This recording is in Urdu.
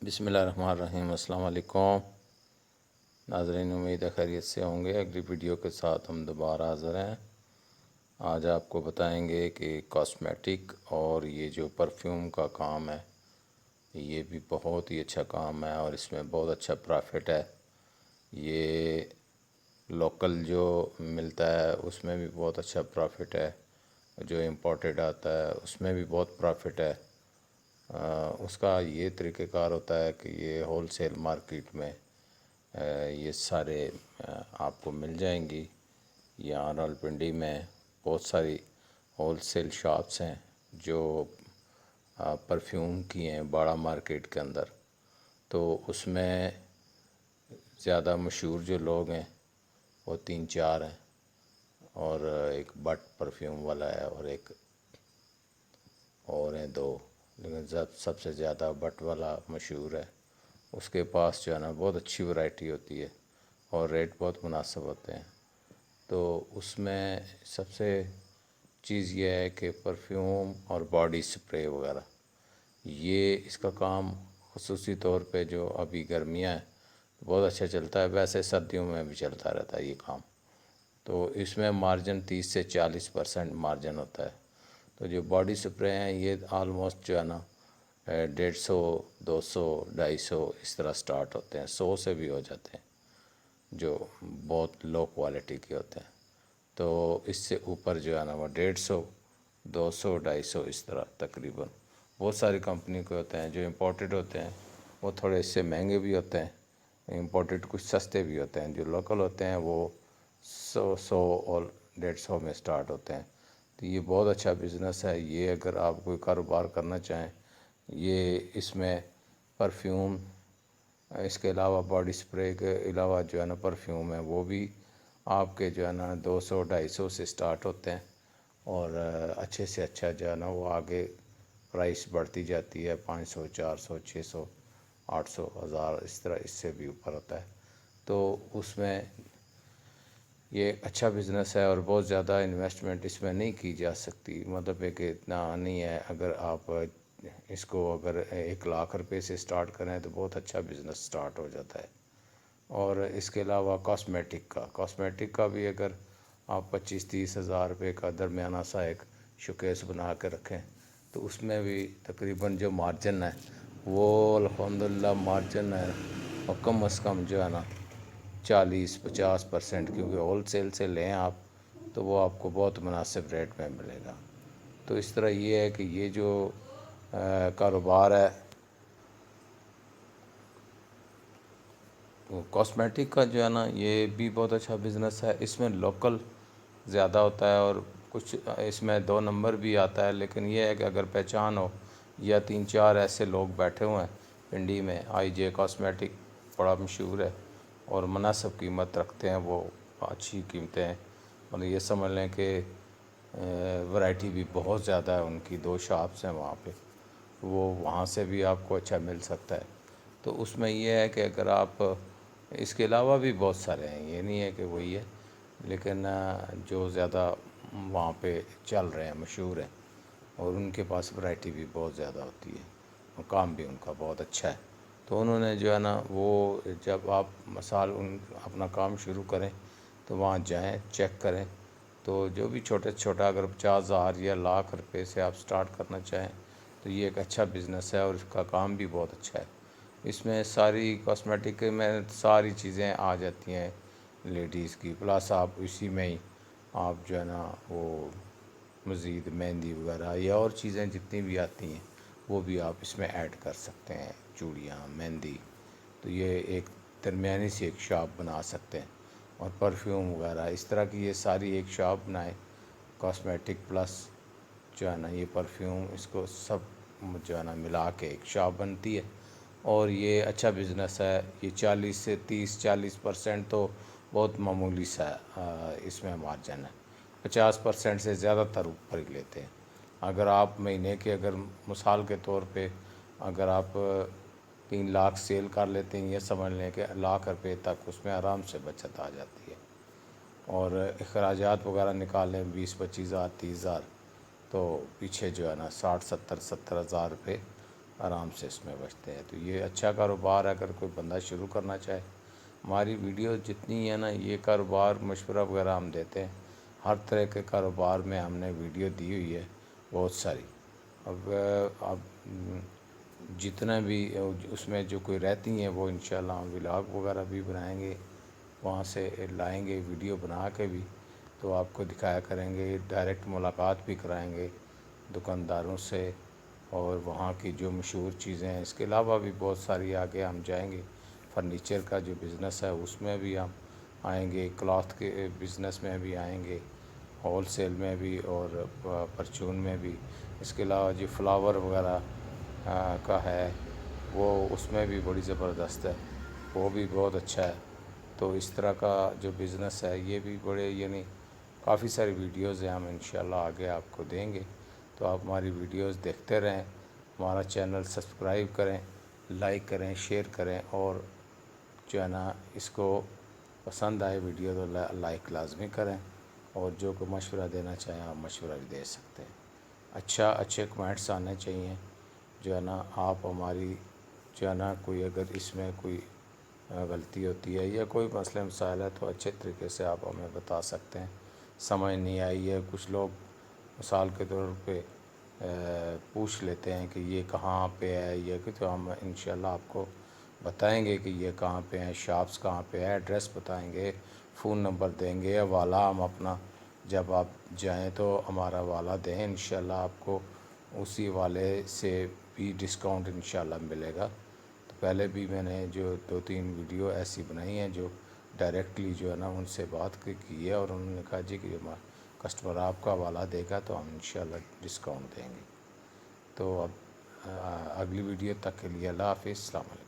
بسم اللہ الرحمن الرحیم۔ السلام علیکم ناظرین، امید ہے خیریت سے ہوں گے۔ اگلی ویڈیو کے ساتھ ہم دوبارہ حاضر ہیں۔ آج آپ کو بتائیں گے کہ کاسمیٹک اور یہ جو پرفیوم کا کام ہے یہ بھی بہت ہی اچھا کام ہے اور اس میں بہت اچھا پرافٹ ہے۔ یہ لوکل جو ملتا ہے اس میں بھی بہت اچھا پرافٹ ہے، جو امپورٹڈ آتا ہے اس میں بھی بہت پرافٹ ہے۔ اس کا یہ طریقہ کار ہوتا ہے کہ یہ ہول سیل مارکیٹ میں یہ سارے آپ کو مل جائیں گی۔ یہاں راولپنڈی میں بہت ساری ہول سیل شاپس ہیں جو پرفیوم کی ہیں باڑہ مارکیٹ کے اندر۔ تو اس میں زیادہ مشہور جو لوگ ہیں وہ 3-4 ہیں، اور ایک بٹ پرفیوم والا ہے اور ایک اور ہیں 2، لیکن سب سے زیادہ بٹ والا مشہور ہے۔ اس کے پاس جو ہے نا بہت اچھی ورائٹی ہوتی ہے اور ریٹ بہت مناسب ہوتے ہیں۔ تو اس میں سب سے چیز یہ ہے کہ پرفیوم اور باڈی سپرے وغیرہ، یہ اس کا کام خصوصی طور پہ جو ابھی گرمیاں ہیں بہت اچھا چلتا ہے، ویسے سردیوں میں بھی چلتا رہتا ہے یہ کام۔ تو اس میں مارجن 30 سے 40% مارجن ہوتا ہے۔ تو جو باڈی سپرے ہیں یہ آلموسٹ جو ہے نا 150، 200، 250 اس طرح سٹارٹ ہوتے ہیں، 100 سے بھی ہو جاتے ہیں جو بہت لو کوالٹی کے ہوتے ہیں۔ تو اس سے اوپر جو ہے نا وہ 150، 200، 250 اس طرح تقریباً بہت ساری کمپنی کے ہوتے ہیں۔ جو امپورٹڈ ہوتے ہیں وہ تھوڑے اس سے مہنگے بھی ہوتے ہیں، امپورٹڈ کچھ سستے بھی ہوتے ہیں۔ جو لوکل ہوتے ہیں وہ 100 اور 150 میں سٹارٹ ہوتے ہیں۔ تو یہ بہت اچھا بزنس ہے۔ یہ اگر آپ کوئی کاروبار کرنا چاہیں، یہ اس میں پرفیوم، اس کے علاوہ باڈی سپرے کے علاوہ جو ہے نا پرفیوم ہے وہ بھی آپ کے جو ہے نا 200، 250 سے سٹارٹ ہوتے ہیں، اور اچھے سے اچھا جو ہے نا وہ آگے پرائس بڑھتی جاتی ہے، 500، 400، 600، 800، 1000 اس طرح اس سے بھی اوپر ہوتا ہے۔ تو اس میں یہ اچھا بزنس ہے اور بہت زیادہ انویسٹمنٹ اس میں نہیں کی جا سکتی، مطلب ہے کہ اتنا نہیں ہے۔ اگر آپ اس کو اگر 1 لاکھ روپے سے سٹارٹ کریں تو بہت اچھا بزنس سٹارٹ ہو جاتا ہے۔ اور اس کے علاوہ کاسمیٹک کا بھی اگر آپ 25-30 ہزار روپے کا درمیانہ سا ایک شوکیس بنا کے رکھیں تو اس میں بھی تقریباً جو مارجن ہے وہ الحمدللہ مارجن ہے، اور کم از کم جو ہے نا 40-50%، کیونکہ ہول سیل سے لیں آپ تو وہ آپ کو بہت مناسب ریٹ میں ملے گا۔ تو اس طرح یہ ہے کہ یہ جو کاروبار ہے کاسمیٹک کا جو ہے نا یہ بھی بہت اچھا بزنس ہے۔ اس میں لوکل زیادہ ہوتا ہے اور کچھ اس میں 2 نمبر بھی آتا ہے، لیکن یہ ہے کہ اگر پہچان ہو یا 3-4 ایسے لوگ بیٹھے ہوئے ہیں پنڈی میں، آئی جے کاسمیٹک بڑا مشہور ہے اور مناسب قیمت رکھتے ہیں، وہ اچھی قیمتیں ہیں، اور یہ سمجھ لیں کہ ورائٹی بھی بہت زیادہ ہے ان کی، 2 شاپس ہیں وہاں پہ، وہ وہاں سے بھی آپ کو اچھا مل سکتا ہے۔ تو اس میں یہ ہے کہ اگر آپ اس کے علاوہ بھی بہت سارے ہیں، یہ نہیں ہے کہ وہی ہے، لیکن جو زیادہ وہاں پہ چل رہے ہیں مشہور ہیں، اور ان کے پاس ورائٹی بھی بہت زیادہ ہوتی ہے اور کام بھی ان کا بہت اچھا ہے۔ تو انہوں نے جو ہے نا وہ جب آپ اپنا کام شروع کریں تو وہاں جائیں، چیک کریں، تو جو بھی چھوٹا اگر 50,000 یا لاکھ روپے سے آپ سٹارٹ کرنا چاہیں تو یہ ایک اچھا بزنس ہے، اور اس کا کام بھی بہت اچھا ہے۔ اس میں ساری کاسمیٹک میں ساری چیزیں آ جاتی ہیں لیڈیز کی، پلس آپ اسی میں ہی آپ جو ہے نا وہ مزید مہندی وغیرہ یا اور چیزیں جتنی بھی آتی ہیں وہ بھی آپ اس میں ایڈ کر سکتے ہیں، چوڑیاں، مہندی۔ تو یہ ایک درمیانی سی ایک شاپ بنا سکتے ہیں، اور پرفیوم وغیرہ اس طرح کی یہ ساری ایک شاپ بنائیں، کاسمیٹک پلس جو ہے نا یہ پرفیوم، اس کو سب جو ہے نا ملا کے ایک شاپ بنتی ہے، اور یہ اچھا بزنس ہے۔ یہ 40 سے 30-40% تو بہت معمولی سا اس میں مارجن ہے، 50% سے زیادہ تر اوپر ہی لیتے ہیں۔ اگر آپ مہینے کے اگر مثال کے طور پہ اگر آپ 3 لاکھ سیل کر لیتے ہیں، یہ سمجھ لیں کہ 1 لاکھ روپے تک اس میں آرام سے بچت آ جاتی ہے، اور اخراجات وغیرہ نکالیں 20-25 ہزار 30 ہزار، تو پیچھے جو ہے نا 60-70 ہزار روپے آرام سے اس میں بچتے ہیں۔ تو یہ اچھا کاروبار ہے، اگر کوئی بندہ شروع کرنا چاہے۔ ہماری ویڈیو جتنی ہے نا، یہ کاروبار مشورہ وغیرہ ہم دیتے ہیں، ہر طرح کے کاروبار میں ہم نے ویڈیو دی ہوئی ہے بہت ساری۔ اب جتنا بھی اس میں جو کوئی رہتی ہیں وہ انشاءاللہ ہم ولاگ وغیرہ بھی بنائیں گے، وہاں سے لائیں گے ویڈیو بنا کے بھی، تو آپ کو دکھایا کریں گے، ڈائریکٹ ملاقات بھی کرائیں گے دکانداروں سے، اور وہاں کی جو مشہور چیزیں ہیں۔ اس کے علاوہ بھی بہت ساری آگے ہم جائیں گے، فرنیچر کا جو بزنس ہے اس میں بھی ہم آئیں گے، کلاتھ کے بزنس میں بھی آئیں گے، ہول سیل میں بھی اور پرچون میں بھی۔ اس کے علاوہ جو فلاور وغیرہ کا ہے وہ اس میں بھی بڑی زبردست ہے، وہ بھی بہت اچھا ہے۔ تو اس طرح کا جو بزنس ہے یہ بھی بڑے، یعنی کافی ساری ویڈیوز ہیں، ہم انشاءاللہ آگے آپ کو دیں گے۔ تو آپ ہماری ویڈیوز دیکھتے رہیں، ہمارا چینل سبسکرائب کریں، لائک کریں، شیئر کریں، اور جو ہے نا اس کو پسند آئے ویڈیو تو لائک لازمی کریں، اور جو کوئی مشورہ دینا چاہیں آپ مشورہ بھی دے سکتے ہیں۔ اچھے کمنٹس آنے چاہیے، جو ہے نا آپ ہماری جو ہے نا کوئی اگر اس میں کوئی غلطی ہوتی ہے یا کوئی مسئلہ مسائل ہے تو اچھے طریقے سے آپ ہمیں بتا سکتے ہیں۔ سمجھ نہیں آئی ہے، کچھ لوگ مثال کے طور پہ پوچھ لیتے ہیں کہ یہ کہاں پہ ہے، یہ کہ تو ہم انشاءاللہ آپ کو بتائیں گے کہ یہ کہاں پہ ہیں، شاپس کہاں پہ ہے، ایڈریس بتائیں گے، فون نمبر دیں گے، حوالہ ہم اپنا جب آپ جائیں تو ہمارا حوالہ دیں، انشاءاللہ آپ کو اسی حوالے سے بھی ڈسکاؤنٹ انشاءاللہ ملے گا۔ تو پہلے بھی میں نے جو 2-3 ویڈیو ایسی بنائی ہیں جو ڈائریکٹلی جو ہے نا ان سے بات کی ہے، اور انہوں نے کہا جی کہ ہمارا کسٹمر آپ کا حوالہ دے گا تو ہم انشاءاللہ ڈسکاؤنٹ دیں گے۔ تو اب اگلی ویڈیو تک کے لیے اللہ حافظ، السلام علیکم۔